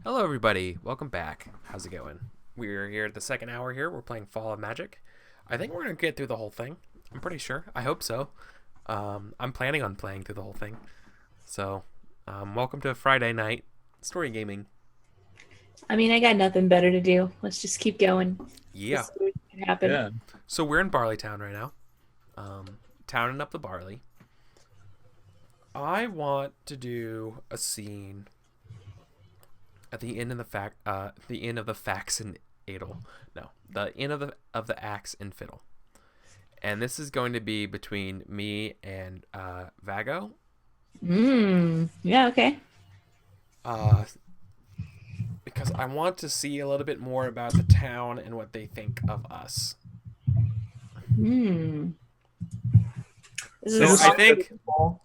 Hello, everybody. Welcome back. How's it going? We're here at the second hour here. We're playing Fall of Magic. I think we're going to get through the whole thing. I'm pretty sure. I hope so. I'm planning on playing through the whole thing. So, welcome to Friday night story gaming. I mean, I got nothing better to do. Let's just keep going. Yeah. Let's see what can happen. Yeah. So, we're in Barley Town right now. Towning up the barley. I want to do a scene at the inn of the inn of the fax and Adel. No, the inn of the axe and fiddle. And this is going to be between me and Vago. Yeah, okay. Uh, because I want to see a little bit more about the town and what they think of us. Hmm. This So is I think, cool.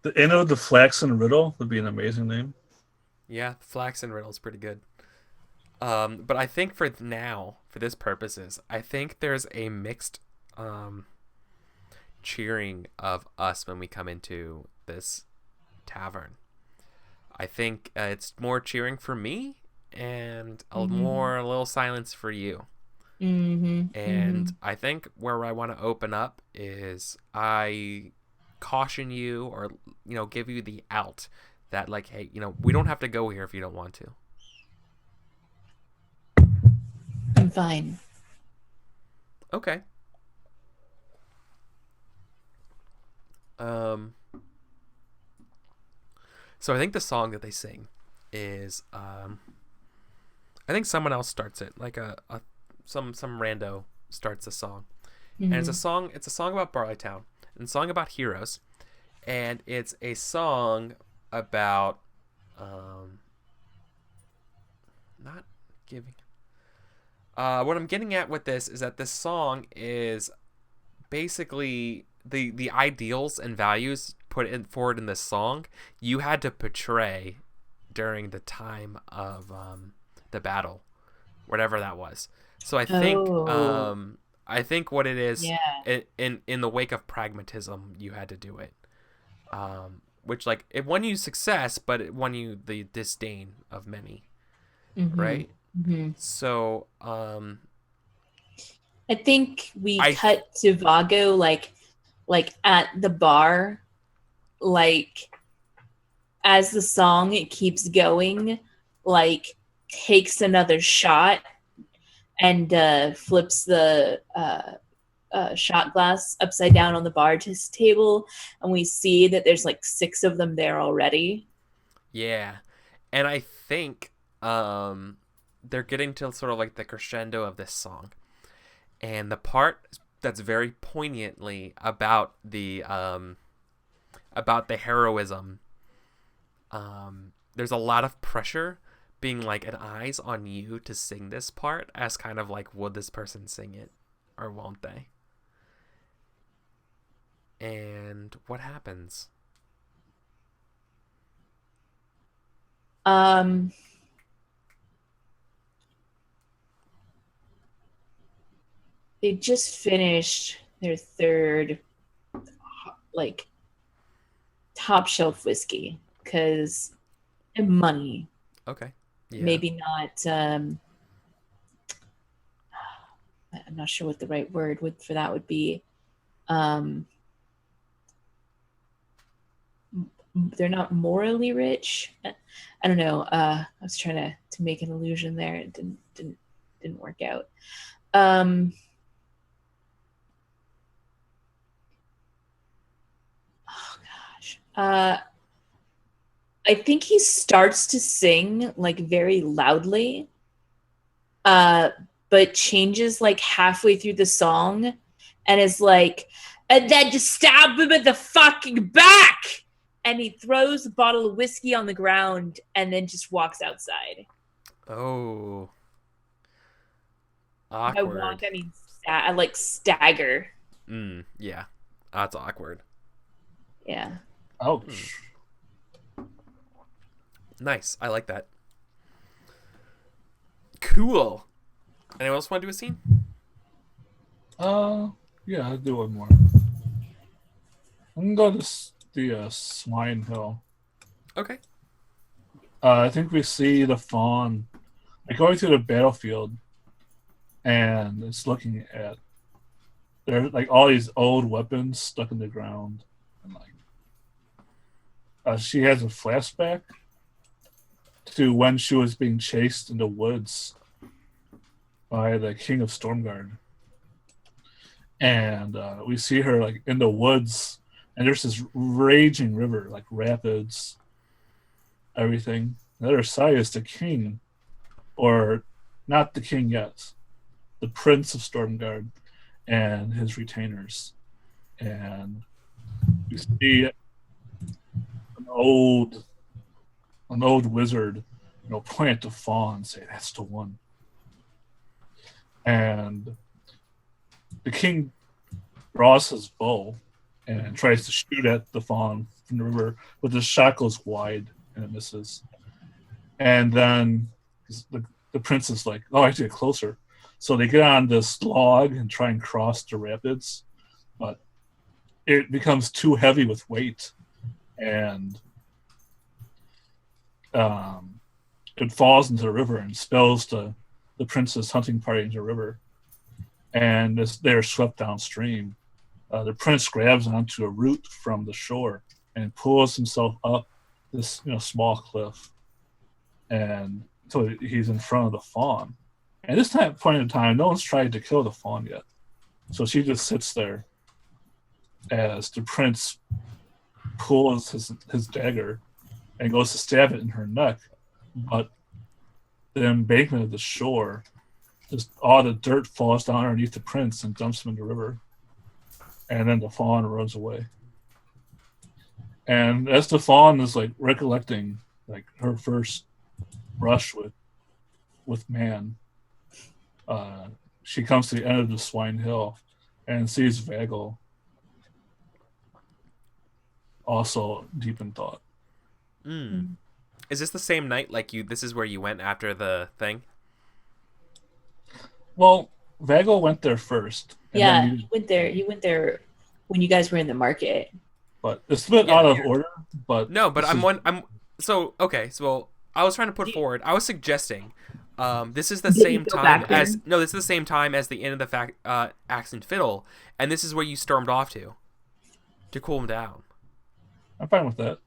The end of the Flaxen Riddle would be an amazing name. yeah, Flax and Riddle's pretty good. But I think for now, for this purposes, I think there's a mixed cheering of us when we come into this tavern. I think it's more cheering for me and a little silence for you. And I think where I want to open up is I caution you or give you the out that like, hey, we don't have to go here if you don't want to. I'm fine. Okay. So I think the song that they sing is I think someone else starts it, like some rando starts a song. And it's a song about Barleytown, and a song about heroes, and it's a song about not giving. What I'm getting at with this is that this song is basically the ideals and values forward in this song you had to portray during the time of the battle, whatever that was. So Oh, I think what it is, yeah. in the wake of pragmatism, you had to do it, which like it won you success, but it won you the disdain of many, hmm right? hmm So I think we I cut to Vago like at the bar, like as the song it keeps going, like takes another shot and flips the shot glass upside down on the bar table, and we see that there's like six of them there already. Yeah, and I think they're getting to sort of like the crescendo of this song, and the part that's very poignantly about the heroism. There's a lot of pressure being like an eyes on you to sing this part as kind of like, would this person sing it or won't they? And what happens? Um, they just finished their third, like, top shelf whiskey because money. Okay. Yeah. Maybe not. I'm not sure what the right word would for that would be. Um, they're not morally rich. I don't know. I was trying to make an illusion there. It didn't work out. Um, oh gosh. I think he starts to sing like very loudly, uh, but changes like halfway through the song and is like, and then just stab him in the fucking back. And he throws a bottle of whiskey on the ground and then just walks outside. Oh, By walk, awkward. I mean, I like stagger. Yeah. That's awkward. Yeah. Ouch. Nice. I like that. Cool. Anyone else want to do a scene? Yeah, I'll do one more. I'm gonna go to the Swine Hill. Okay. I think we see the fawn like going to the battlefield, and it's looking at there's like all these old weapons stuck in the ground, and like she has a flashback to when she was being chased in the woods by the King of Stormguard, and we see her like in the woods, and there's this raging river, like rapids, everything. The other side is the king, or not the king yet, the Prince of Stormguard and his retainers, and you see an old wizard, point at the fawn and say, "That's the one." And the king draws his bow and tries to shoot at the fawn from the river, but the shot goes wide and it misses. And then the prince is like, "Oh, I have to get closer." So they get on this log and try and cross the rapids, but it becomes too heavy with weight, and it falls into the river and spills the prince's hunting party into the river. And as they're swept downstream, the prince grabs onto a root from the shore and pulls himself up this small cliff, and so he's in front of the fawn. And this point in time, no one's tried to kill the fawn yet, so she just sits there as the prince pulls his dagger and goes to stab it in her neck, but the embankment of the shore, just all the dirt falls down underneath the prince and dumps him in the river, and then the fawn runs away. And as the fawn is like recollecting like her first brush with man, she comes to the end of the Swine Hill and sees Vagel, also deep in thought. Is this the same night? Like this is where you went after the thing? Well, Vagel went there first. Yeah, you went there. You went there when you guys were in the market. But it's a bit out of order. But no, but So I was trying to put forward. I was suggesting, this is the same time as this is the same time as the end of the Axe and Fiddle, and this is where you stormed off to cool him down. I'm fine with that.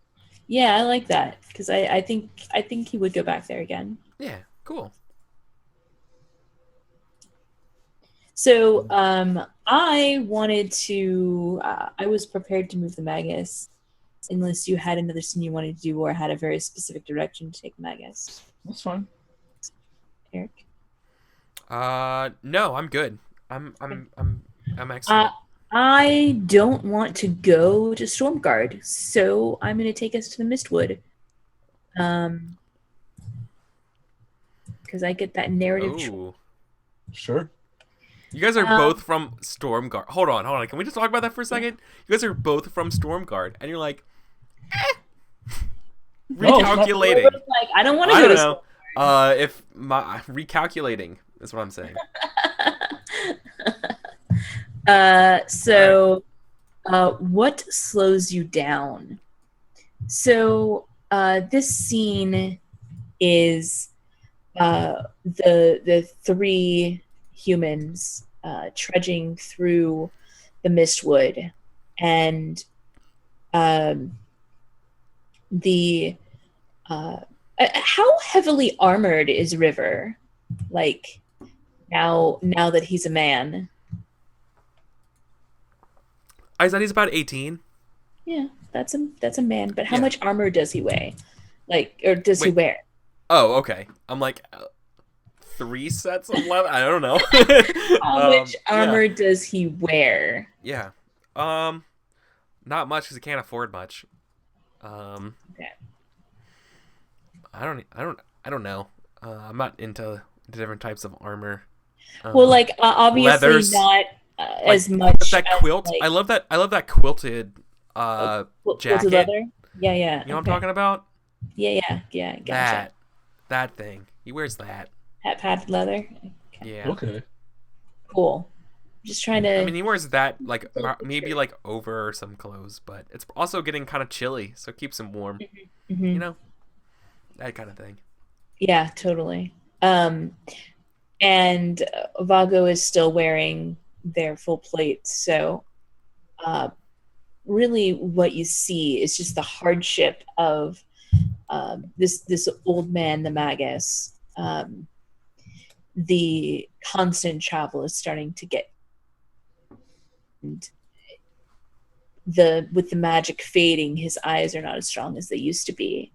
Yeah, I like that because I think he would go back there again. Yeah, cool. So I wanted to. I was prepared to move the Magus, unless you had another scene you wanted to do or had a very specific direction to take the Magus. That's fine. Eric. No, I'm good. I'm excellent. I don't want to go to Stormguard, so I'm going to take us to the Mistwood. Because I get that narrative. Sure. You guys are both from Stormguard. Hold on. Can we just talk about that for a second? You guys are both from Stormguard, and you're like, recalculating. Like, I don't want to go to Stormguard. If my recalculating is what I'm saying. What slows you down? So this scene is the three humans trudging through the Mistwood, and how heavily armored is River? Like now that he's a man. I said he's about 18. Yeah, that's a man. But how much armor does he weigh? He wear? Oh, okay. I'm like 3 sets of leather. I don't know. How much armor does he wear? Yeah, not much because he can't afford much. Okay. I don't know. I'm not into the different types of armor. Well, obviously leathers, not as much. That quilt. I love that quilted jacket. Quilted leather. Yeah. You know what I'm talking about? Yeah. Gotcha. That thing. He wears that. Padded leather. Okay. Yeah. Okay. Cool. Just trying to. I mean, he wears that maybe over some clothes, but it's also getting kind of chilly, so it keeps him warm. Mm-hmm. You know. that kind of thing. Yeah, totally. And Vago is still wearing their full plates, so really what you see is just the hardship of this old man, the Magus. The constant travel is starting to get with the magic fading, his eyes are not as strong as they used to be.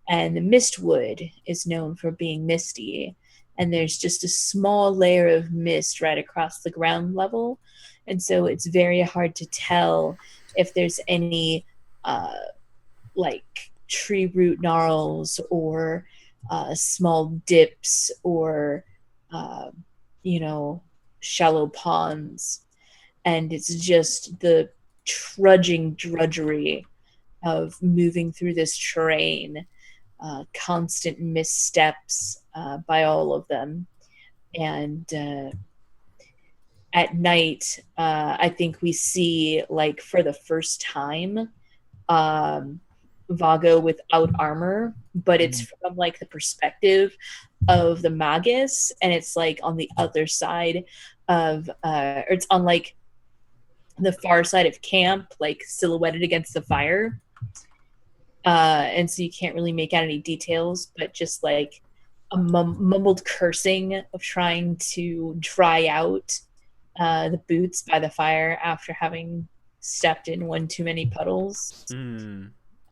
And the mistwood is known for being misty, and there's just a small layer of mist right across the ground level, and so it's very hard to tell if there's any like tree root gnarls or small dips or uh, shallow ponds, and it's just the trudging drudgery of moving through this terrain, constant missteps by all of them. And at night, I think we see, like, for the first time, Vago without armor, but it's from, like, the perspective of the Magus, and it's, like, on the other side of, or it's on, like, the far side of camp, like, silhouetted against the fire. And so you can't really make out any details, but just like a mumbled cursing of trying to dry out the boots by the fire after having stepped in one too many puddles.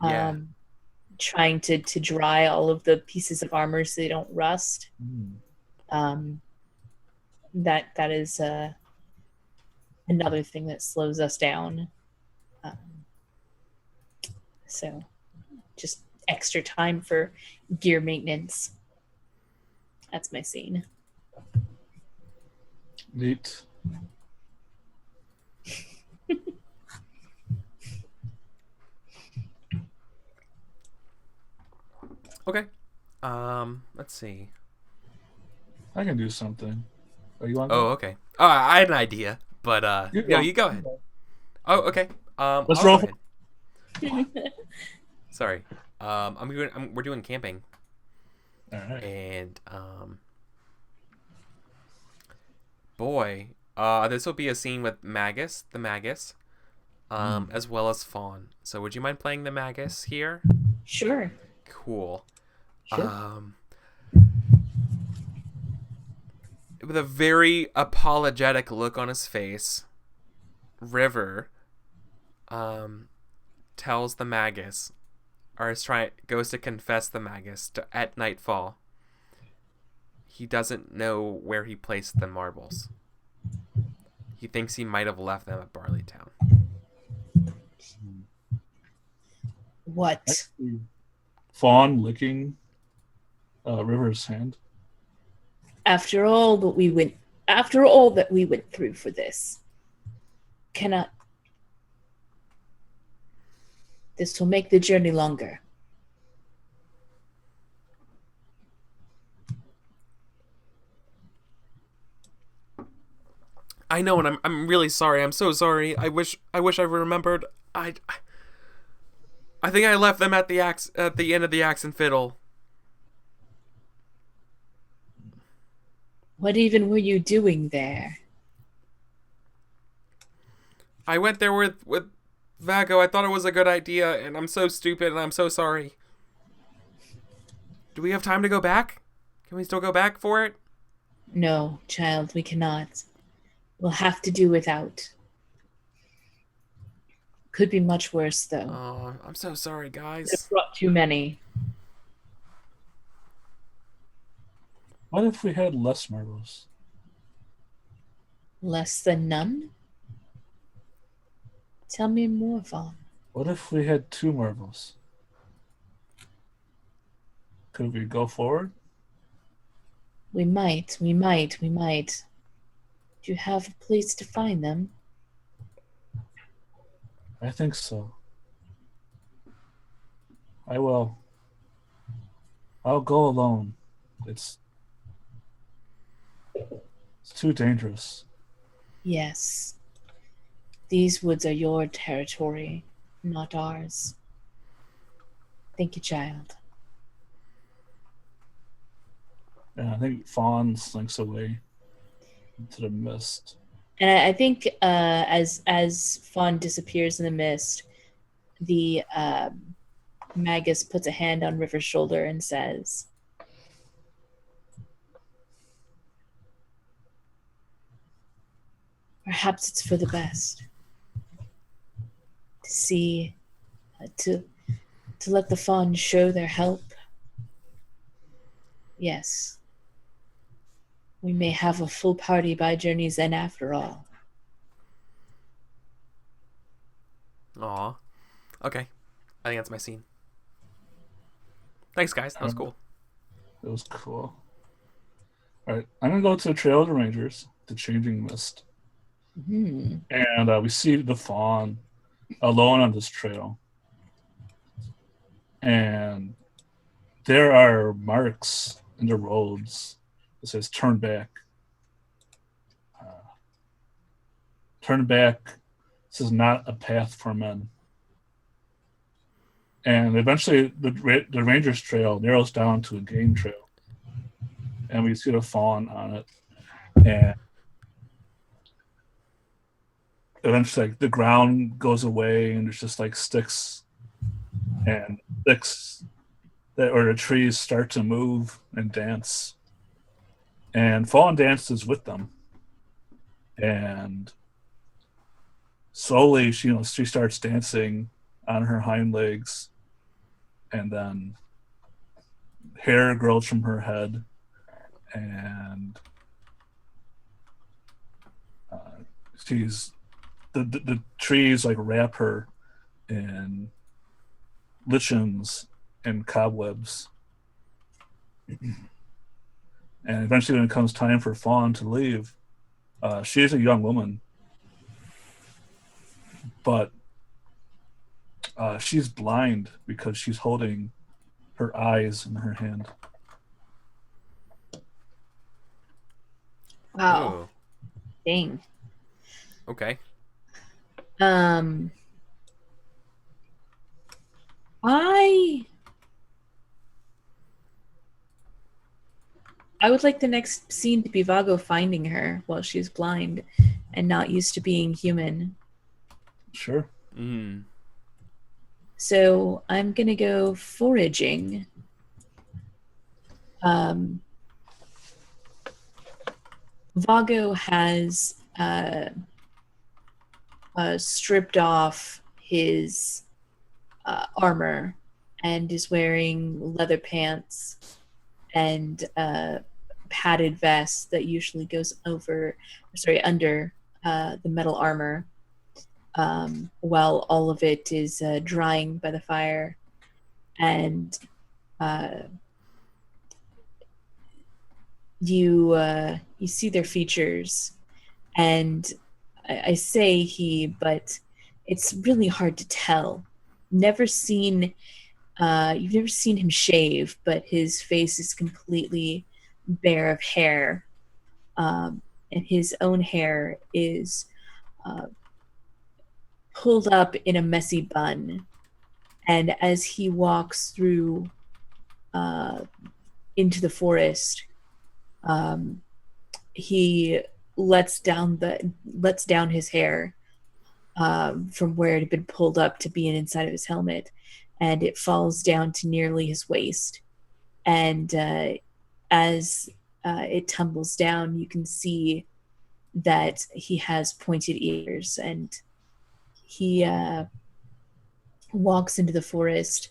Yeah. Trying to dry all of the pieces of armor so they don't rust. That is another thing that slows us down. So just extra time for gear maintenance. That's my scene. Neat. Okay. Let's see. I can do something. Oh, you want? Oh, okay. I had an idea, but you go ahead. Oh, okay. Let's I'll roll. go ahead. Sorry. We're doing camping. All right. And boy, this will be a scene with Magus, the Magus, as well as Fawn. So would you mind playing the Magus here? Sure. Cool. Sure. With a very apologetic look on his face, River tells the Magus, or goes to confess the Magus at nightfall. He doesn't know where he placed the marbles. He thinks he might have left them at Barleytown. What? Actually, Fawn licking River's hand. After all that we went through for this, this will make the journey longer. I know, and I'm really sorry. I'm so sorry. I wish I remembered. I think I left them at the end of the axe and fiddle. What even were you doing there? I went there with Vago. I thought it was a good idea, and I'm so stupid, and I'm so sorry. Do we have time to go back? Can we still go back for it? No, child, we cannot. We'll have to do without. Could be much worse, though. Oh, I'm so sorry, guys. It brought too many. What if we had less marbles? Less than none? Tell me more, Vaughn. What if we had 2 marbles? Could we go forward? We might. Do you have a place to find them? I think so. I will. I'll go alone. It's too dangerous. Yes. These woods are your territory, not ours. Thank you, child. And I think Fawn slinks away into the mist. And I think as Fawn disappears in the mist, the Magus puts a hand on River's shoulder and says, "Perhaps it's for the best to see, to let the Fawn show their help. Yes, we may have a full party by journey's end after all." Aw. Okay. I think that's my scene. Thanks, guys. That was cool. It was cool. All right, I'm gonna go to the Trail of the Rangers, the Changing Mist, and we see the Fawn alone on this trail, and there are marks in the roads that says "Turn back." Turn back. This is not a path for men. And eventually, the Rangers Trail narrows down to a game trail, and we see the Fawn on it. And eventually, like, the ground goes away, and there's just like sticks, and sticks or the trees start to move and dance. And Fawn dances with them, and slowly, she starts dancing on her hind legs, and then hair grows from her head, and she's the trees like wrap her in lichens and cobwebs. And eventually, when it comes time for Fawn to leave, she is a young woman, but she's blind because she's holding her eyes in her hand. Wow. Ooh. Dang. Okay. I would like the next scene to be Vago finding her while she's blind and not used to being human. Sure. So I'm going to go foraging. Vago has stripped off his armor and is wearing leather pants and padded vest that usually goes under the metal armor, while all of it is drying by the fire. And you see their features, and I say he, but it's really hard to tell. You've never seen him shave, but his face is completely bare of hair, and his own hair is pulled up in a messy bun. And as he walks through into the forest, he lets down his hair from where it had been pulled up to be inside of his helmet, and it falls down to nearly his waist. And as it tumbles down, you can see that he has pointed ears, and he walks into the forest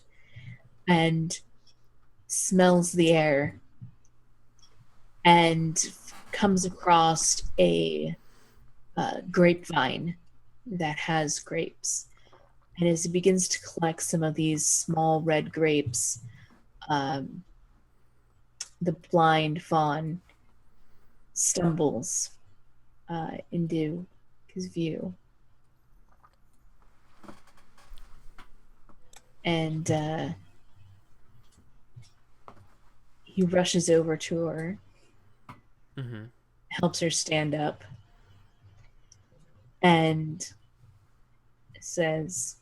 and smells the air and comes across a grapevine that has grapes. And as he begins to collect some of these small red grapes, the blind fawn stumbles into his view. And he rushes over to her, helps her stand up, and says,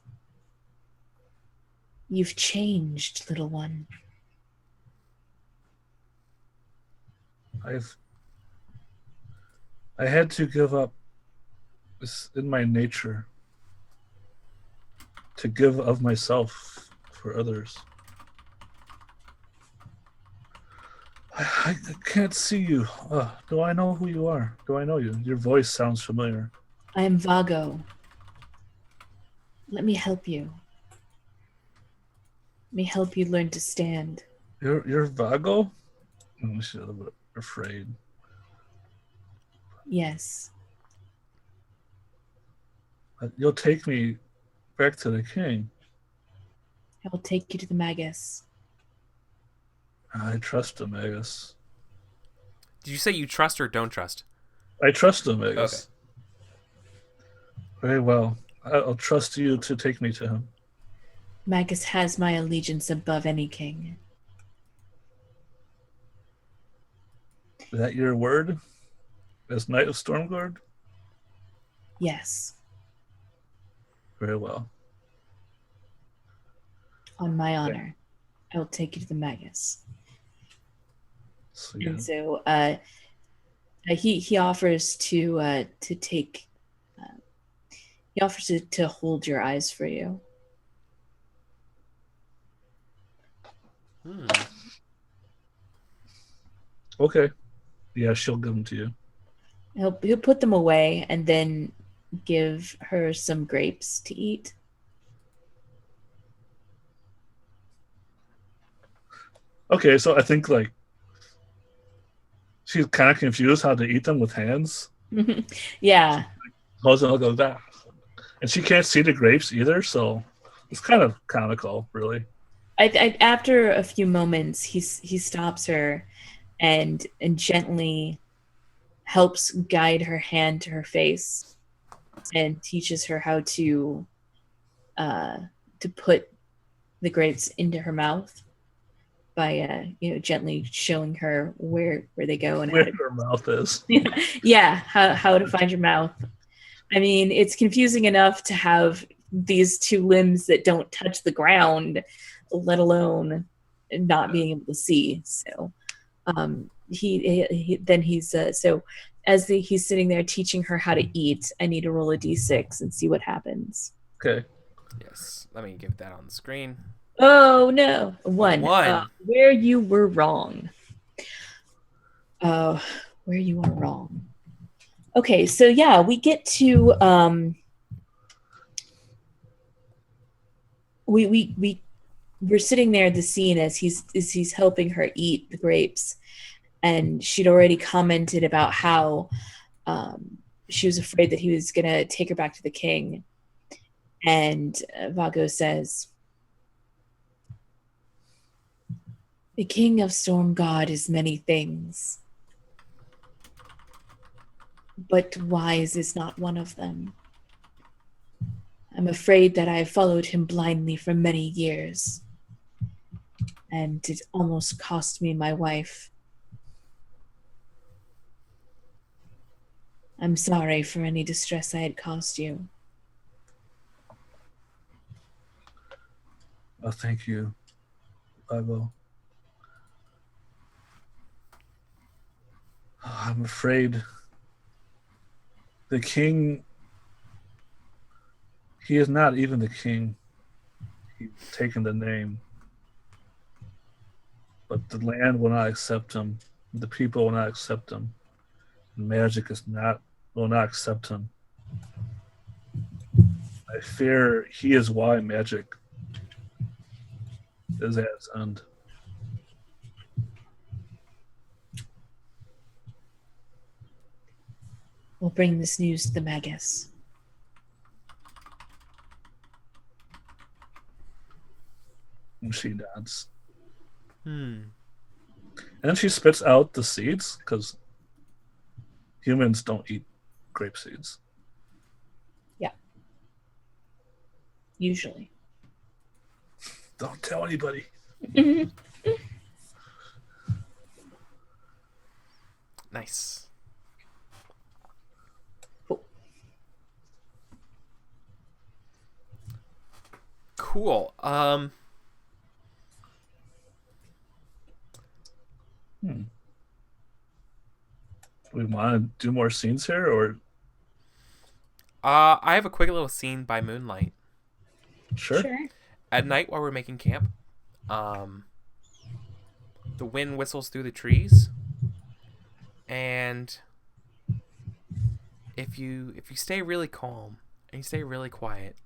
"You've changed, little one." I've I had to give up. It's in my nature to give of myself for others. I can't see you. Do I know who you are? Do I know you? Your voice sounds familiar. I am Vago. Let me help you. Let me help you learn to stand. You're Vago? She's a little bit afraid. Yes. You'll take me back to the king. I will take you to the Magus. I trust him, Magus. Did you say you trust or don't trust? I trust him, Magus. Okay. Very well. I'll trust you to take me to him. Magus has my allegiance above any king. Is that your word? As Knight of Stormguard? Yes. Very well. On my honor, I will take you to the Magus. So, yeah. And so he offers to take. He offers to hold your eyes for you. Okay. Yeah, she'll give them to you. He'll put them away and then give her some grapes to eat. Okay, so I think like she's kind of confused how to eat them with hands. Yeah. How's it all go back? And she can't see the grapes either, so it's kind of comical, really. After a few moments, he stops her and gently helps guide her hand to her face and teaches her how to put the grapes into her mouth by gently showing her where they go and where her mouth is. Yeah, how to find your mouth. I mean, it's confusing enough to have these two limbs that don't touch the ground, let alone not being able to see. So so as he's sitting there teaching her how to eat, I need to roll a d6 and see what happens. Okay. Yes. Let me give that on the screen. Oh no, one. Where you were wrong. Where you are wrong. Okay, so yeah, we get to we're sitting there at the scene as he's helping her eat the grapes, and she'd already commented about how she was afraid that he was gonna take her back to the king, and Vago says, "The king of Storm God is many things, but wise is not one of them. I'm afraid that I have followed him blindly for many years, and it almost cost me my wife. I'm sorry for any distress I had caused you." Oh, thank you. I will. I'm afraid the king, he is not even the king. He's taken the name. But the land will not accept him. The people will not accept him. Magic will not accept him. I fear he is why magic is at its end. We'll bring this news to the Magus. And she nods. Hmm. And then she spits out the seeds, because humans don't eat grape seeds. Yeah. Usually. Don't tell anybody. Nice. Cool. we want to do more scenes here, or I have a quick little scene by moonlight. sure? Sure. At night while we're making camp, the wind whistles through the trees, and if you stay really calm and you stay really quiet,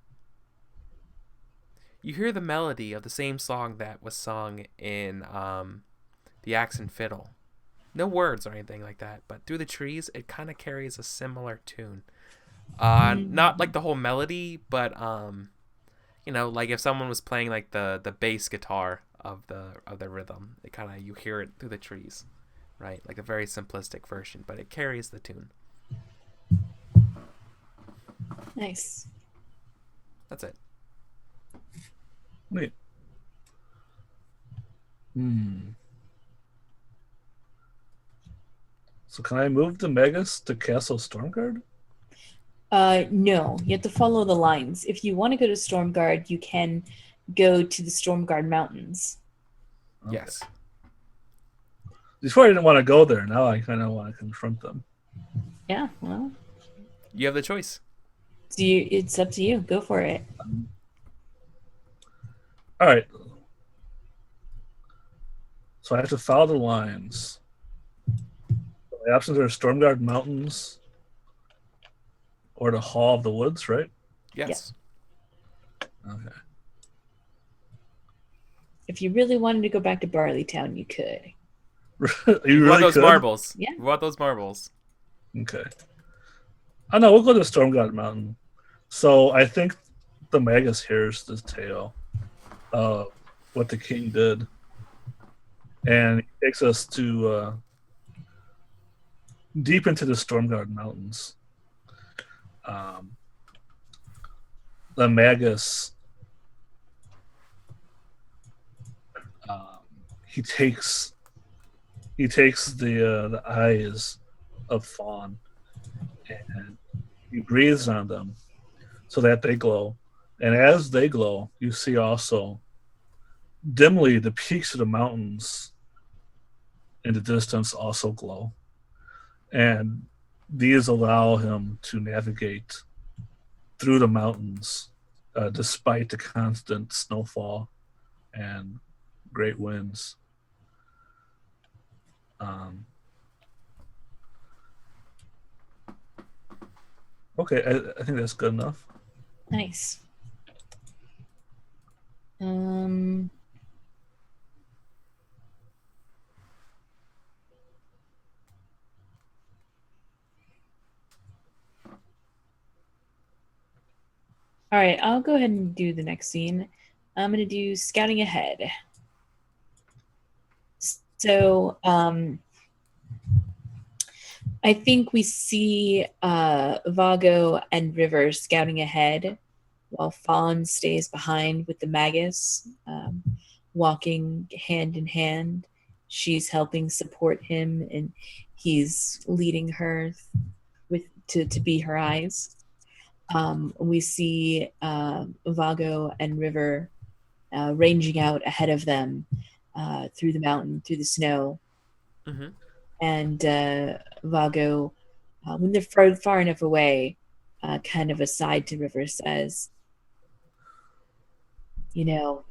you hear the melody of the same song that was sung in the Axe and Fiddle. No words or anything like that, but through the trees, it kind of carries a similar tune. Not like the whole melody, but like if someone was playing like the bass guitar of the rhythm, it kind of, you hear it through the trees, right? Like a very simplistic version, but it carries the tune. Nice. That's it. Wait. So can I move the Magus to Castle Stormguard? No, you have to follow the lines. If you want to go to Stormguard, you can go to the Stormguard Mountains. Okay. Yes. Before I didn't want to go there. Now I kind of want to confront them. Yeah, well, You have the choice. it's up to you. Go for it. All right. So I have to follow the lines. The options are Stormguard Mountains or the Hall of the Woods, right? Yes. Okay. If you really wanted to go back to Barleytown, you could. You want really those could? marbles. Yeah. You want those marbles. Okay. Oh no, we'll go to Stormguard Mountain. So I think the Magus hears the tale of what the king did, and he takes us to deep into the Stormguard Mountains. The Magus, he takes the eyes of Fawn, and he breathes on them so that they glow. And as they glow, you see also dimly the peaks of the mountains in the distance also glow. And these allow him to navigate through the mountains despite the constant snowfall and great winds. Okay, I think that's good enough. Nice. All right, I'll go ahead and do the next scene. I'm going to do scouting ahead. So, I think we see Vago and River scouting ahead while Fawn stays behind with the Magus, walking hand in hand. She's helping support him, and he's leading her to be her eyes. We see Vago and River ranging out ahead of them through the mountain, through the snow. Mm-hmm. And Vago, when they're far enough away, kind of aside to River, says, I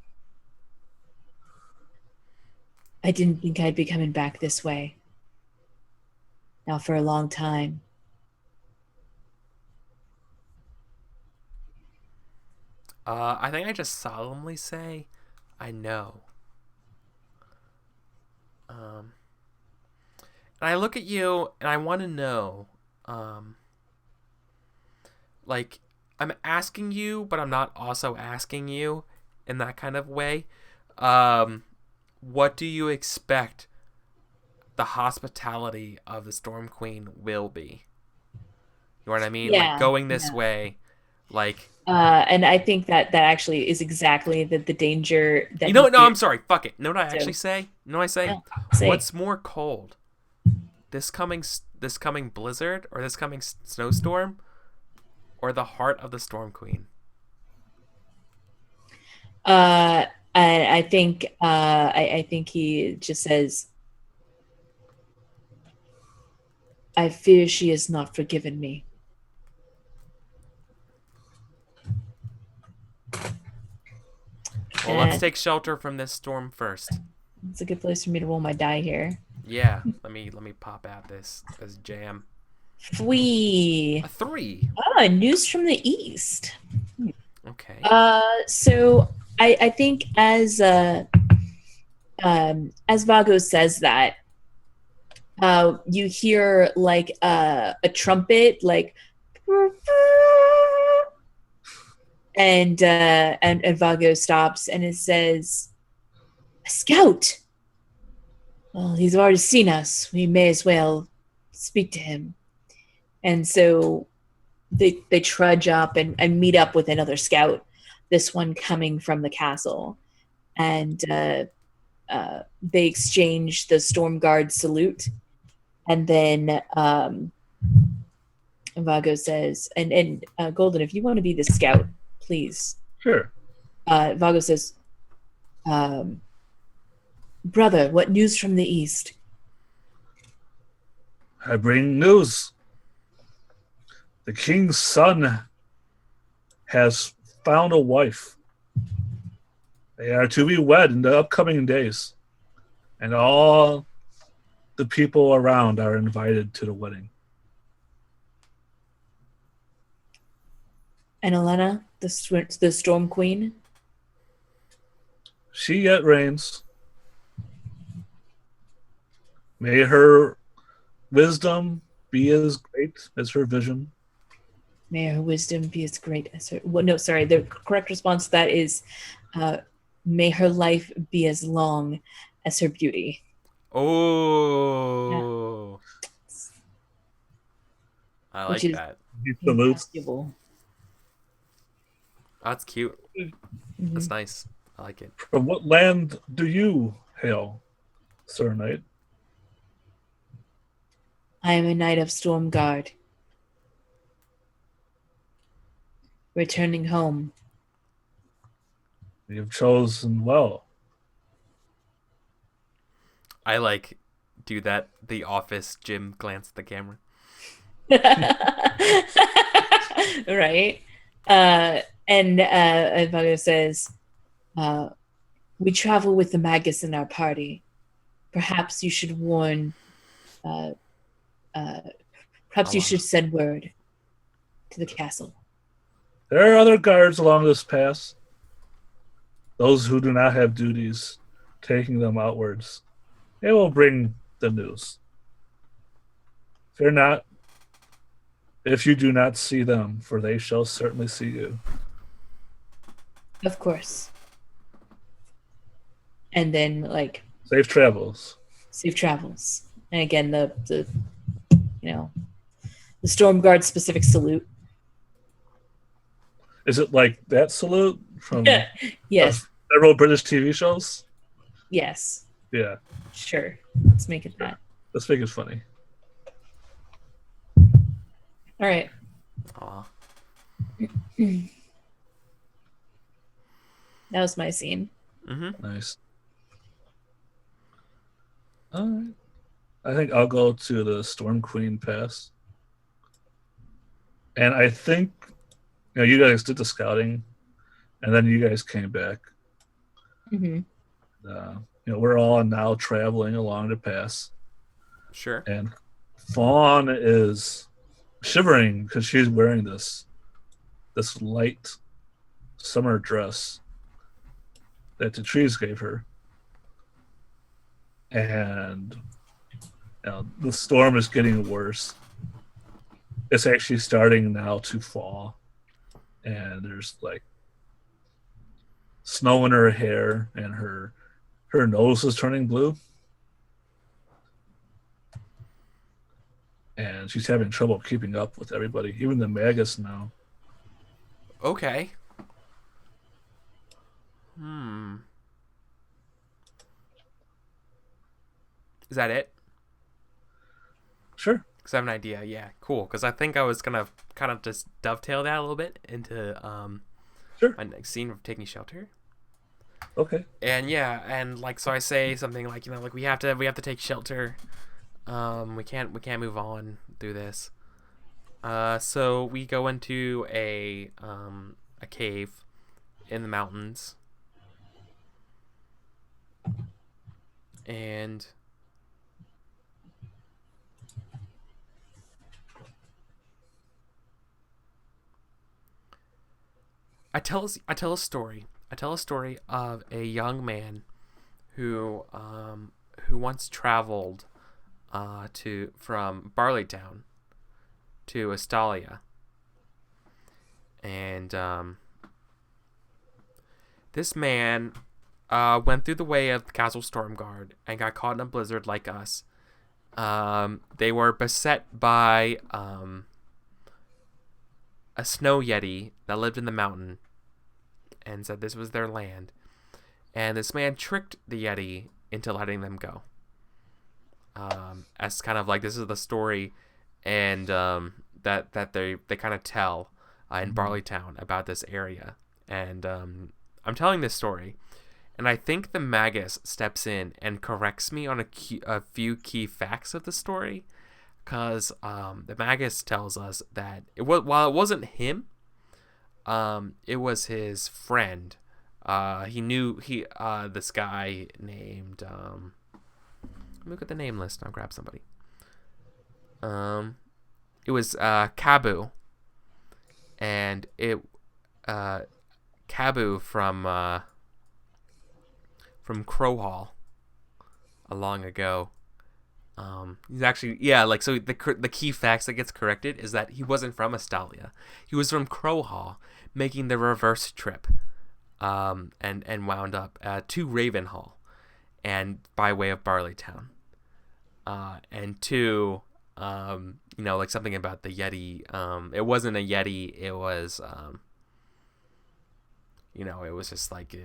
didn't think I'd be coming back this way. Now for a long time. I think I just solemnly say, I know. And I look at you and I want to know, like, I'm asking you, but I'm not also asking you in that kind of way. What do you expect the hospitality of the Storm Queen will be? You know what I mean? Yeah, like going this way, like. And I think that actually is exactly the danger that. No, I'm sorry. Fuck it. Know what I actually say? Know what I say? No, say. What's more cold? This coming blizzard or this coming snowstorm, or the heart of the Storm Queen? And I think I think he just says, I fear she has not forgiven me. Well, let's take shelter from this storm first. It's a good place for me to roll my die here. Yeah, let me pop out this jam. Fwee. A 3. News from the east. Okay. So I think as Vago says that, you hear like a trumpet, like, and Vago stops and it says, "A scout. Well, he's already seen us. We may as well speak to him." And so they trudge up and meet up with another scout, this one coming from the castle. And they exchange the storm guard salute. And then Vago says, and Golden, if you want to be the scout, please. Sure. Vago says, "Brother, what news from the east?" I bring news. The king's son has found a wife. They are to be wed in the upcoming days. And all the people around are invited to the wedding. And Elena, the Storm Queen? She yet reigns. May her wisdom be as great as her vision. May her wisdom be as great as her... Well, no, sorry. The correct response to that is, may her life be as long as her beauty. Oh. Yeah. I like that. That's cute. Mm-hmm. That's nice. I like it. From what land do you hail, Sir Knight? I am a knight of Stormguard. Returning home. You've chosen well. I do that The Office Jim glance at the camera. Right. And Vago says, we travel with the Magus in our party. Perhaps you should warn perhaps you should send word to the castle. There are other guards along this pass. Those who do not have duties, taking them outwards. They will bring the news. Fear not, if you do not see them, for they shall certainly see you. Of course. And then, safe travels. Safe travels. And again, the Stormguard specific salute. Is it like that salute from yes. Several British TV shows? Yes. Yeah. Sure. Let's make it that. Let's make it funny. All right. Aw. That was my scene. Mm-hmm. Nice. All right. I think I'll go to the Storm Queen Pass. And I think, you guys did the scouting, and then you guys came back. Mm-hmm. We're all now traveling along the pass. Sure. And Fawn is shivering because she's wearing this light summer dress that the trees gave her. And the storm is getting worse. It's actually starting now to fall. And there's snow in her hair, and her nose is turning blue. And she's having trouble keeping up with everybody, even the Magus now. Okay. Is that it? Sure. Because I have an idea. Yeah, cool. Because I think I was going to kind of just dovetail that a little bit into sure. my next scene of taking shelter. Okay. And yeah, and so I say something we have to take shelter. We can't move on. do this. So we go into a cave in the mountains, and I tell a story. I tell a story of a young man who once traveled from Barleytown to Astalia, and this man went through the way of Castle Stormguard and got caught in a blizzard like us. They were beset by a snow yeti that lived in the mountain and said this was their land. And this man tricked the yeti into letting them go. As kind of like, this is the story, and that they kind of tell in Barleytown about this area. And I'm telling this story, and I think the Magus steps in and corrects me on a few key facts of the story, because the Magus tells us that while it wasn't him, it was his friend. He knew this guy named look at the name list. I'll grab somebody. It was Cabu, and it Cabu from Crowhall long ago. He's actually, so the key facts that gets corrected is that he wasn't from Astalia. He was from Crowhall, making the reverse trip, and wound up to Ravenhall, and by way of Barleytown, and to something about the Yeti. It wasn't a Yeti. It was it was just like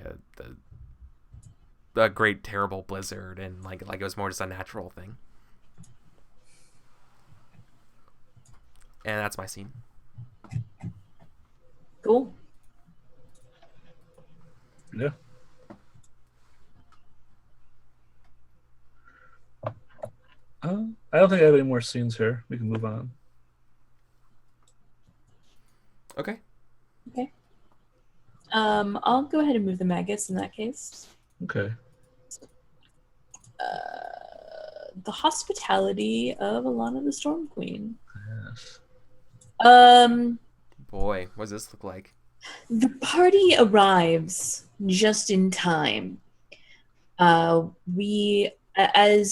the great terrible blizzard, and like it was more just a natural thing. And that's my scene. Cool. Yeah. I don't think I have any more scenes here. We can move on. Okay. Okay. I'll go ahead and move the Magus in that case. Okay. The hospitality of Alana the Storm Queen. Yes. Boy, what does this look like? The party arrives just in time. As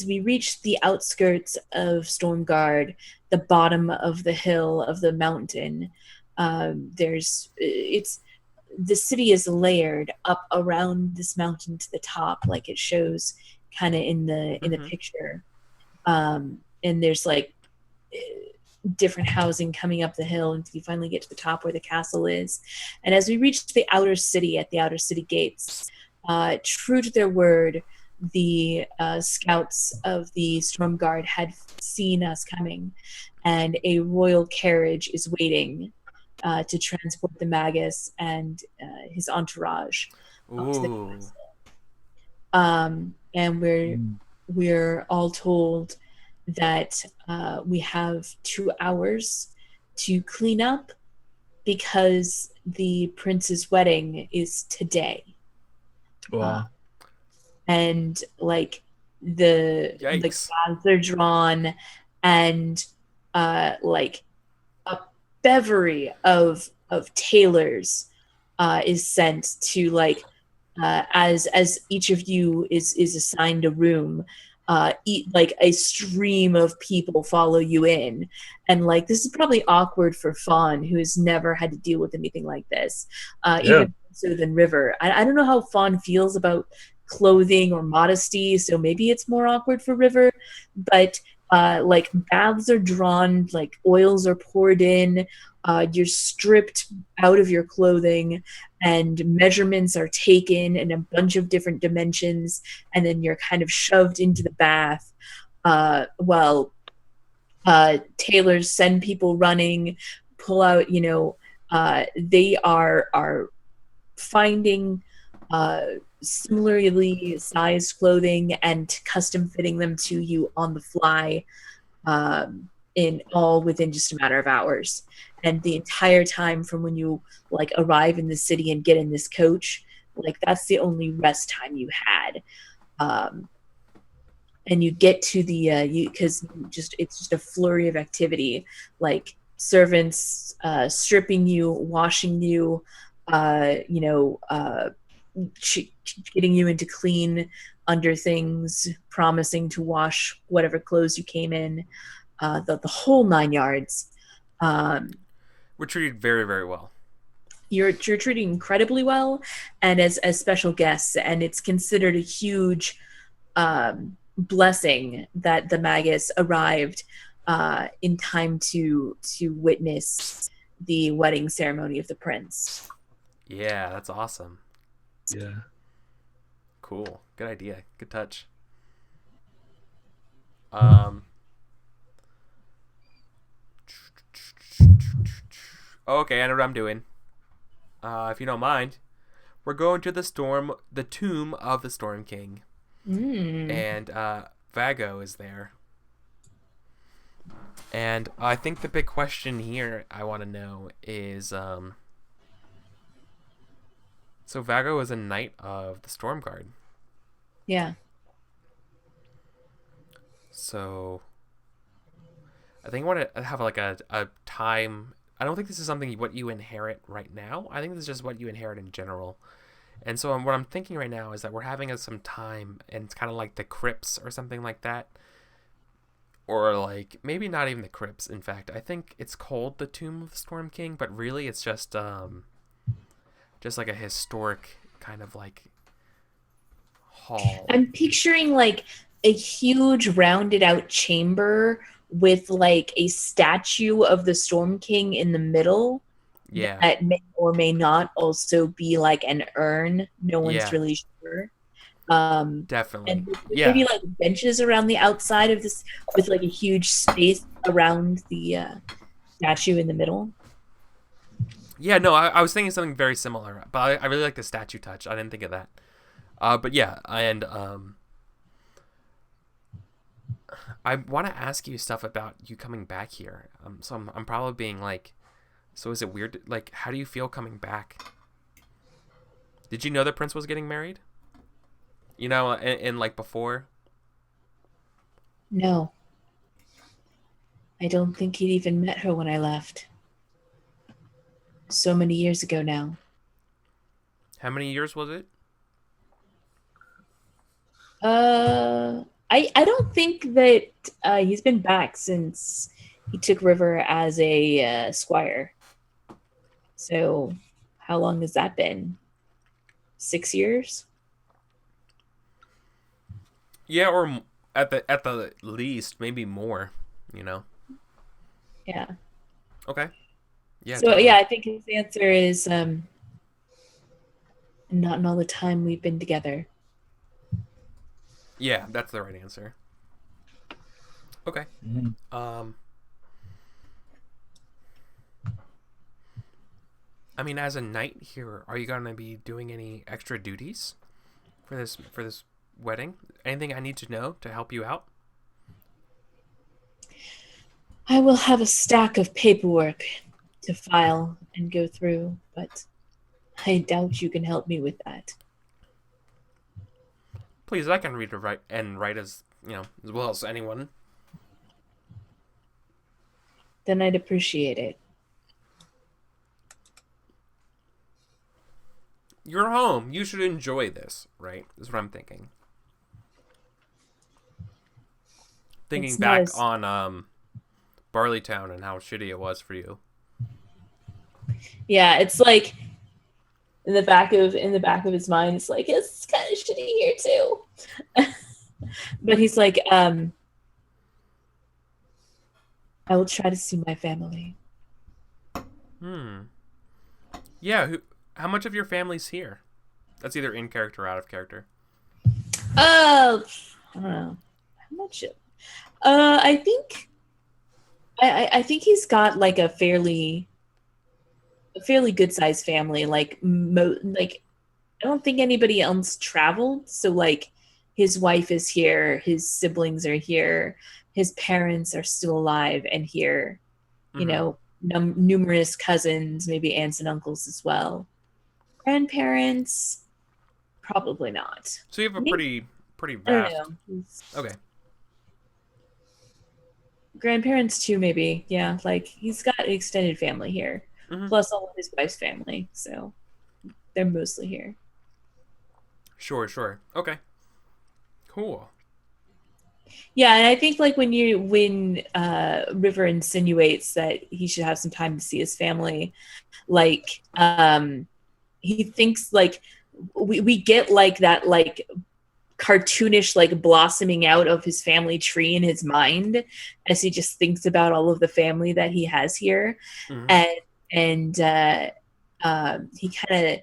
we reach the outskirts of Stormguard, the bottom of the hill of the mountain, the city is layered up around this mountain to the top, like it shows kind of in the picture. And there's like different housing coming up the hill until you finally get to the top where the castle is. And as we reach the outer city at the outer city gates, true to their word, the scouts of the Storm Guard had seen us coming, and a royal carriage is waiting to transport the Magus and his entourage up to the castle. And we're all told that we have 2 hours to clean up because the prince's wedding is today. Wow. And like the baths are drawn, and like a bevy of tailors is sent to like as each of you is assigned a room. Like a stream of people follow you in, and like this is probably awkward for Fawn, who has never had to deal with anything like this, even so than River. I don't know how Fawn feels about clothing or modesty, so maybe it's more awkward for River, but like baths are drawn, like oils are poured in, you're stripped out of your clothing, and measurements are taken in a bunch of different dimensions, and then you're kind of shoved into the bath while tailors send people running, pull out, they are finding similarly sized clothing and custom fitting them to you on the fly. in all within just a matter of hours. And the entire time from when you like arrive in the city and get in this coach, like that's the only rest time you had. And you get to the because it's just a flurry of activity, like servants stripping you, washing you, getting you into clean under things, promising to wash whatever clothes you came in, the whole 9 yards. We're treated very, very well. You're treated incredibly well, and as special guests, and it's considered a huge blessing that the Magus arrived in time to witness the wedding ceremony of the prince. Yeah, that's awesome. Yeah. Cool. Good idea. Good touch. Okay, I know what I'm doing. If you don't mind, we're going to the tomb of the Storm King. And Vago is there. And I think the big question here I want to know is, so Vago is a knight of the Stormguard. Yeah. So I think I want to have like a time. I don't think this is something what you inherit right now. I think this is just what you inherit in general. And so what I'm thinking right now is that we're having some time, and it's kind of like the crypts or something like that. Or like maybe not even the crypts. In fact, I think it's called the Tomb of the Storm King, but really it's just like a historic kind of like hall. I'm picturing like a huge rounded out chamber with like a statue of the Storm King in the middle. Yeah. That may or may not also be like an urn. No one's really sure. Definitely. And maybe like benches around the outside of this with like a huge space around the statue in the middle. Yeah, no, I was thinking something very similar, but I really like the statue touch. I didn't think of that. But yeah, and I want to ask you stuff about you coming back here. So I'm probably being like, so is it weird? Like, how do you feel coming back? Did you know the prince was getting married? You know, in like before? No. I don't think he'd even met her when I left. So many years ago now. How many years was it? I don't think that he's been back since he took River as a squire. So, how long has that been? 6 years? Yeah, or at the least, maybe more. You know. Yeah. Okay. Yeah. So totally. Yeah, I think his answer is not in all the time we've been together. Yeah, that's the right answer. Okay. Mm-hmm. I mean, as a knight here, are you gonna be doing any extra duties for this wedding? Anything I need to know to help you out? I will have a stack of paperwork to file and go through, but I doubt you can help me with that. Please, I can read and write as well as anyone. Then I'd appreciate it. You're home. You should enjoy this, right? Is what I'm thinking. Thinking back on Barleytown and how shitty it was for you. Yeah, it's like in the back of his mind, it's like it's kind of shitty here too. But he's like, I will try to see my family. Yeah. How much of your family's here? That's either in character or out of character. I don't know. How much? I think he's got like a fairly good sized family. Like I don't think anybody else traveled. So like his wife is here, his siblings are here, his parents are still alive and here. You Mhm. know, numerous cousins, maybe aunts and uncles as well. Grandparents, probably not. So you have a Maybe, pretty I don't vast. know. Okay. Grandparents too, maybe. Yeah, like he's got an extended family here, Mhm. plus all of his wife's family, so they're mostly here. Sure, sure. Okay. Cool. Yeah, and I think like when River insinuates that he should have some time to see his family, like he thinks like we get like that like cartoonish like blossoming out of his family tree in his mind as he just thinks about all of the family that he has here, Mhm. and he kind of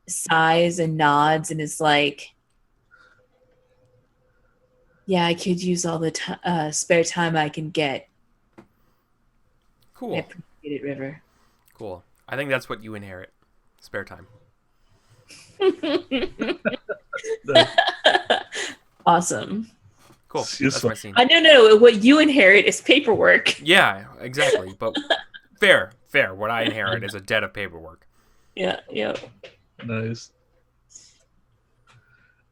sighs and nods and is like, yeah, I could use all the spare time I can get. I Cool. appreciate it, River. Cool. I think that's what you inherit. Spare time. Awesome. Cool. It's That's useful. my scene. I don't know. What you inherit is paperwork. Yeah, exactly. But fair, fair. What I inherit is a debt of paperwork. Yeah, yeah. Nice.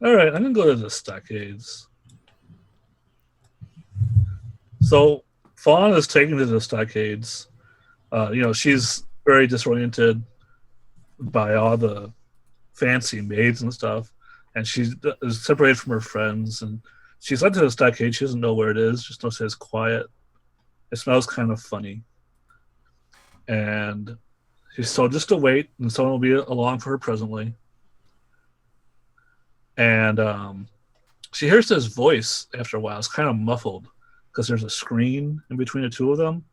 All right, I'm gonna go to the stockades. So Fawn is taken to the stockades. She's very disoriented by all the fancy maids and stuff, and she is separated from her friends. And she's led to the stockade. She doesn't know where it is. Just knows it's quiet. It smells kind of funny, and she's told just to wait, and someone will be along for her presently. And she hears this voice after a while. It's kind of muffled because there's a screen in between the two of them.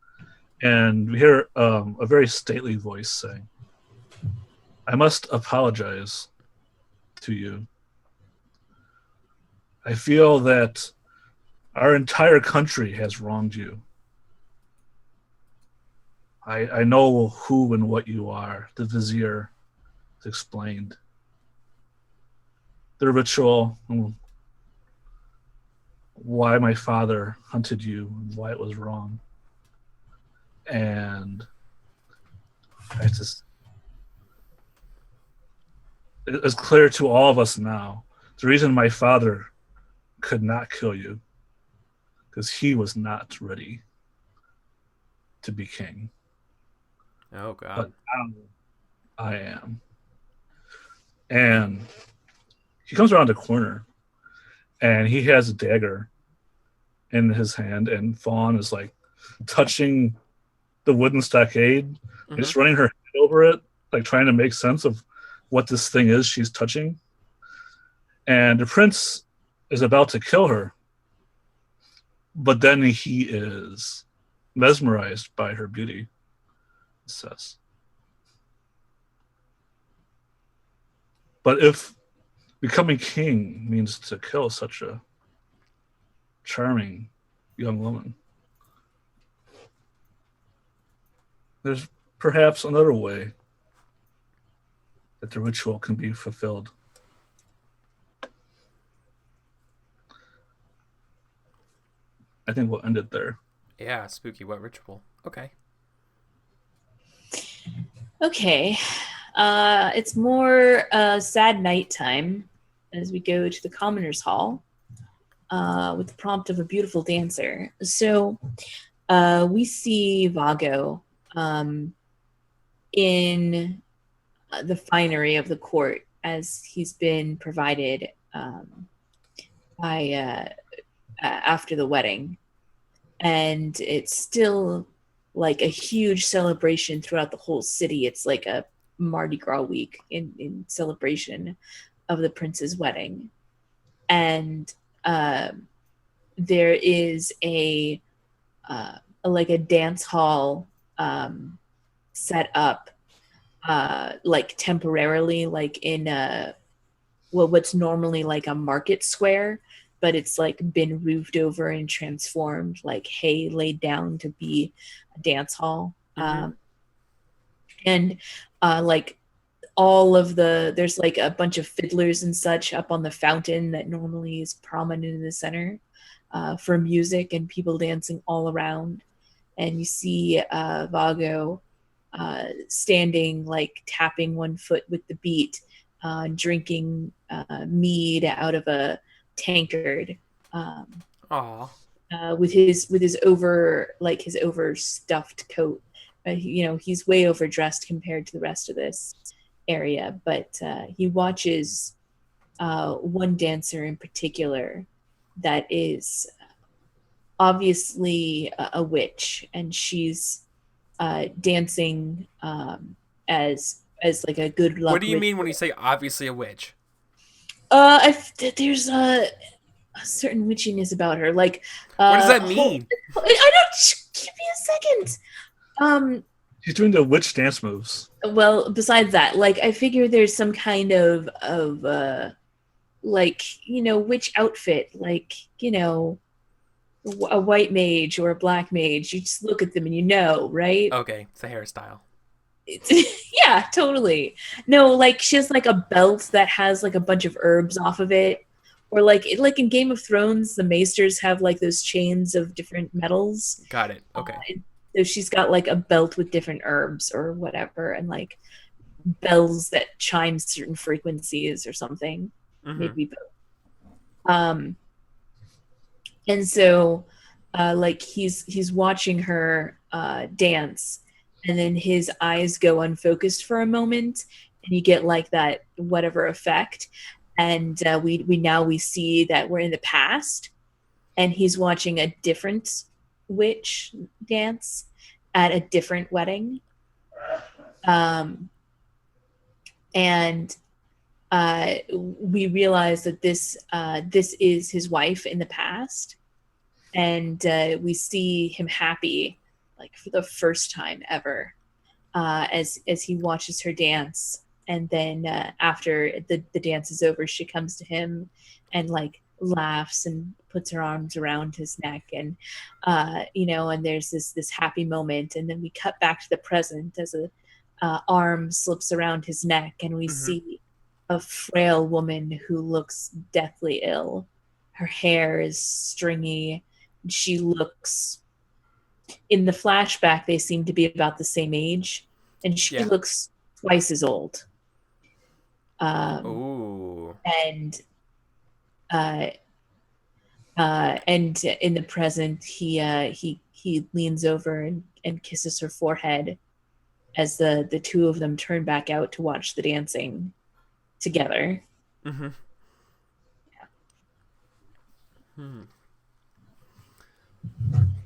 And we hear a very stately voice saying, I must apologize to you. I feel that our entire country has wronged you. I know who and what you are, the vizier explained. The ritual, why my father hunted you, and why it was wrong. And it's clear to all of us now. The reason my father could not kill you because he was not ready to be king. Oh But God. now I am. And he comes around the corner and he has a dagger in his hand, and Fawn is like touching the wooden stockade, Mm-hmm. just running her hand over it, like trying to make sense of what this thing is she's touching. And the prince is about to kill her, but then he is mesmerized by her beauty, it says. But if becoming king means to kill such a charming young woman, there's perhaps another way that the ritual can be fulfilled. I think we'll end it there. Yeah, spooky. What ritual? Okay. Okay. It's more sad nighttime as we go to the commoner's hall with the prompt of a beautiful dancer. So we see Vago in the finery of the court as he's been provided by after the wedding. And it's still like a huge celebration throughout the whole city. It's like a Mardi Gras week in celebration of the prince's wedding. And there is a like a dance hall set up like temporarily, like in what's normally like a market square, but it's like been roofed over and transformed, like hay laid down to be a dance hall. Mm-hmm. And like all of there's like a bunch of fiddlers and such up on the fountain that normally is prominent in the center. for music and people dancing all around. And you see Vago standing, like tapping one foot with the beat, drinking mead out of a tankard, with his overstuffed coat. He's way overdressed compared to the rest of this area, but he watches one dancer in particular that is obviously a witch, and she's dancing as like a good luck. What do you mean when you say obviously a witch? There's a certain witchiness about her. Like, what does that mean? I don't. Give me a second. She's doing the witch dance moves. Well, besides that, like, I figure there's some kind of like, witch outfit, like, a white mage or a black mage. You just look at them and right? Okay, it's a hairstyle. Yeah, totally. No, like, she has like a belt that has like a bunch of herbs off of it, or like in Game of Thrones, the maesters have like those chains of different metals. Got it. Okay. So she's got like a belt with different herbs or whatever, and like bells that chime certain frequencies or something. Maybe both. And so like he's watching her dance, and then his eyes go unfocused for a moment, and you get like that whatever effect, and we see that we're in the past, and he's watching a different witch dance at a different wedding, and we realize that this is his wife in the past, and we see him happy, like for the first time ever, as he watches her dance. And then after the dance is over, she comes to him and like laughs and puts her arms around his neck, and and there's this happy moment. And then we cut back to the present as a arm slips around his neck, and we see a frail woman who looks deathly ill. Her hair is stringy. She looks, in the flashback, they seem to be about the same age, and she looks twice as old. Ooh. And in the present, he leans over and kisses her forehead as the two of them turn back out to watch the dancing together.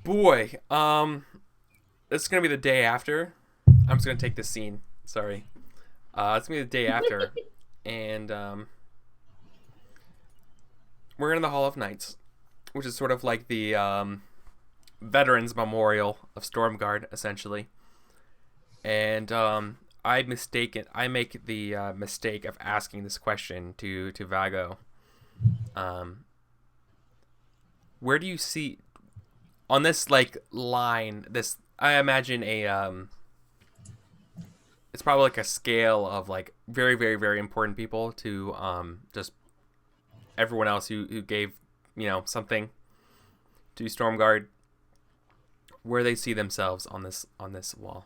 Boy, it's gonna be the day after. I'm just gonna take this scene. Sorry, it's gonna be the day after, and we're in the Hall of Knights, which is sort of like the Veterans Memorial of Stormguard, essentially. And I make the mistake of asking this question to Vago. Where do you see on this like line? This, I imagine it's probably like a scale of like very, very, very important people to just everyone else who gave something to Stormguard, where they see themselves on this wall,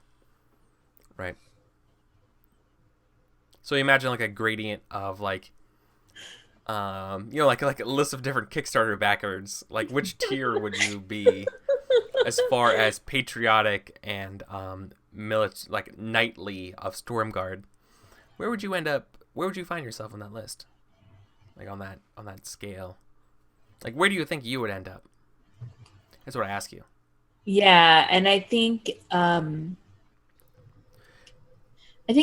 right? So you imagine like a gradient of like like a list of different Kickstarter backers. Like, which tier would you be as far as patriotic and like knightly of Stormguard? Where would you end up? Where would you find yourself on that list? Like on that scale. Like, where do you think you would end up? That's what I ask you. Yeah, and I think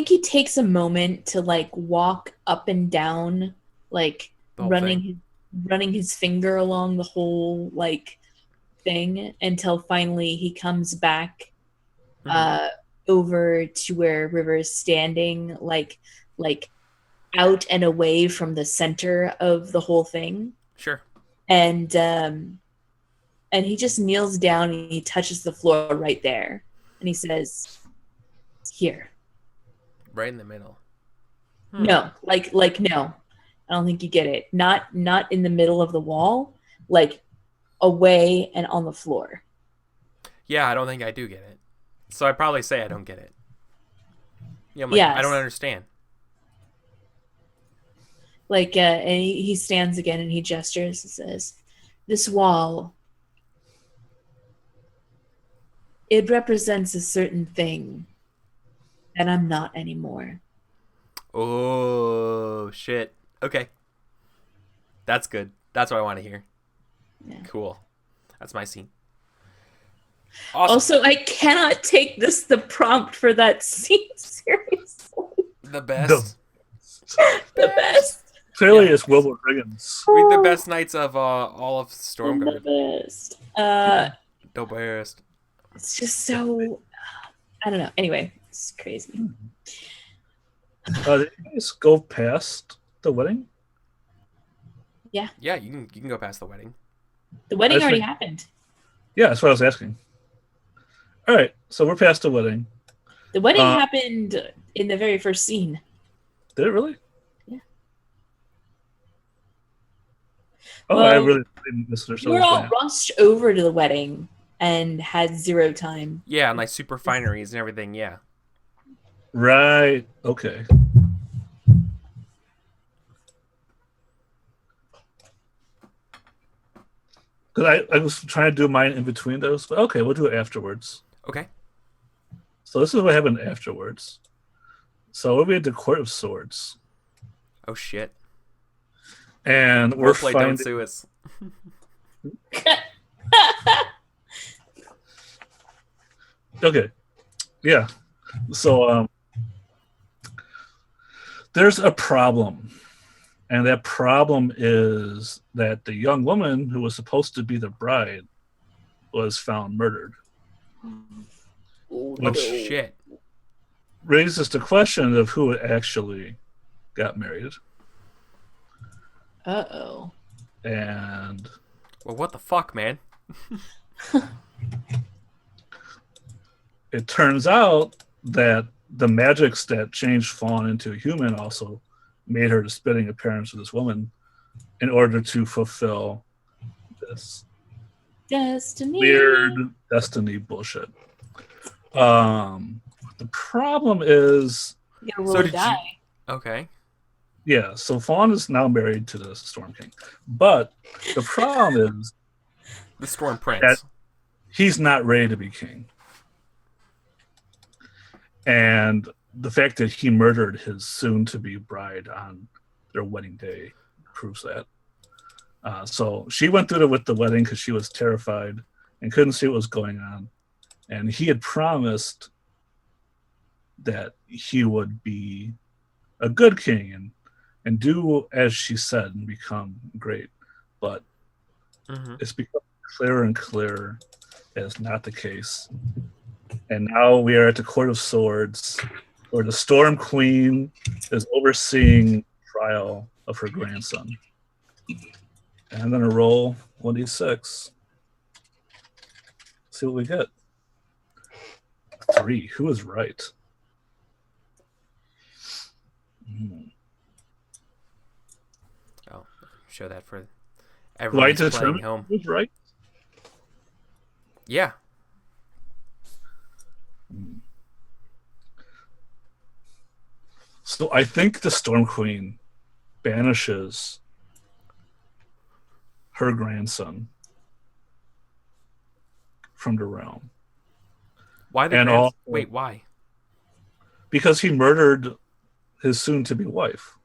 he takes a moment to like walk up and down, like running his finger along the whole like thing until finally he comes back over to where River's standing, like out and away from the center of the whole thing. Sure. And he just kneels down and he touches the floor right there, and he says, "Here." Right in the middle. No, like no. I don't think you get it. Not in the middle of the wall, like away and on the floor. Yeah, I don't think I do get it. So I'd probably say I don't get it. Yeah, I'm like, Yes. I don't understand. Like, and he stands again and he gestures and says, "This wall, it represents a certain thing that I'm not anymore." Oh, shit. Okay. That's good. That's what I want to hear. Yeah. Cool. That's my scene. Awesome. Also, I cannot take the prompt for that scene seriously. The best. The best. Clearly, Yeah. it's Wilbur Higgins. Read the best knights of all of Stormguard. The best. The best. It's just so, I don't know. Anyway, it's crazy. Did you guys go past the wedding? Yeah, you can go past the wedding. The wedding That's already right. happened. Yeah, that's what I was asking. All right, so we're past the wedding. The wedding happened in the very first scene. Did it really? Yeah. Oh, Well, I really didn't listen to We were all rushed over to the wedding and had zero time. Yeah, and like super fineries and everything. Yeah. Right. Okay. Because I was trying to do mine in between those, but okay, we'll do it afterwards. Okay. So this is what happened afterwards. So we'll be at the Court of Swords, Oh shit. and we're Roleplay, don't finding. sue us. Okay, yeah. So there's a problem, and that problem is that the young woman who was supposed to be the bride was found murdered. Oh Which shit. raises the question of who actually got married. Uh-oh. And Well, what the fuck, man? it turns out that the magics that changed Fawn into a human also made her the spitting appearance of this woman in order to fulfill this Destiny. weird destiny bullshit. The problem is, You gotta roll So a did you- die. Okay. yeah, so Fawn is now married to the Storm King. But the problem is The Storm Prince. he's not ready to be king. And the fact that he murdered his soon-to-be bride on their wedding day proves that. So she went through it with the wedding because she was terrified and couldn't see what was going on. And he had promised that he would be a good king and do as she said and become great. But Mm-hmm. it's become clearer and clearer that it's not the case. And now we are at the Court of Swords, where the Storm Queen is overseeing the trial of her grandson. And I'm going to roll 1d6. See what we get. 3. Who is right? Oh, show that for Do everyone I who's playing determine home. who's right? Yeah. So I think the Storm Queen banishes her grandson from the realm. Why the And grand- all- Wait, why? Because he murdered his soon-to-be wife.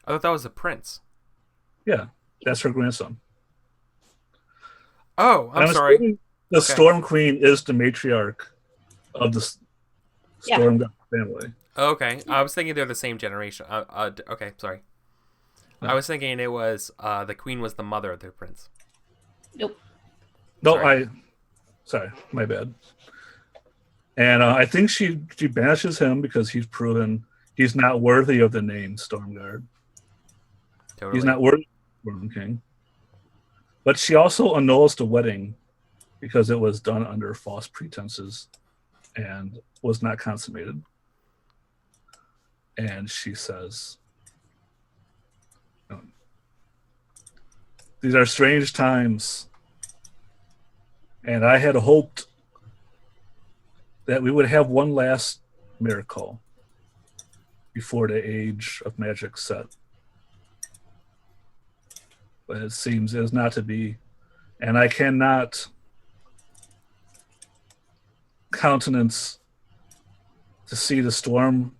I thought that was the prince. Yeah, that's her grandson. Oh, I'm And sorry. assuming the Okay. Storm Queen is the matriarch of the Yeah. Storm God family. Okay, I was thinking they're the same generation. Okay, sorry. No. I was thinking it was the queen was the mother of the prince. Nope. No, Sorry. sorry, my bad. And I think she banishes him because he's proven he's not worthy of the name Stormguard. Totally. He's not worthy of Storm King. But she also annuls the wedding because it was done under false pretenses and was not consummated. And she says, "These are strange times. And I had hoped that we would have one last miracle before the age of magic set. But it seems it is not to be. And I cannot countenance to see the Storm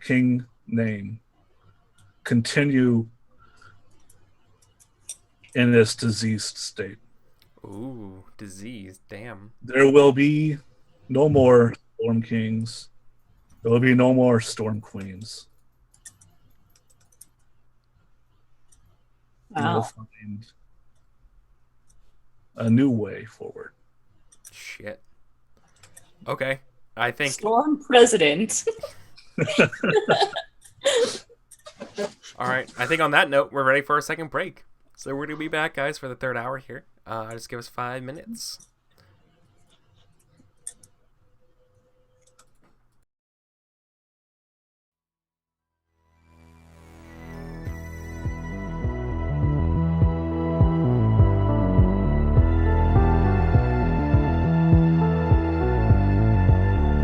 King name continue in this diseased state. Ooh, disease. Damn. There will be no more Storm Kings. There will be no more Storm Queens. We will Wow. find a new way forward. Shit. Okay. I think. Storm President. All right. I think on that note, we're ready for our second break. So we're going to be back, guys, for the third hour here. Just give us 5 minutes.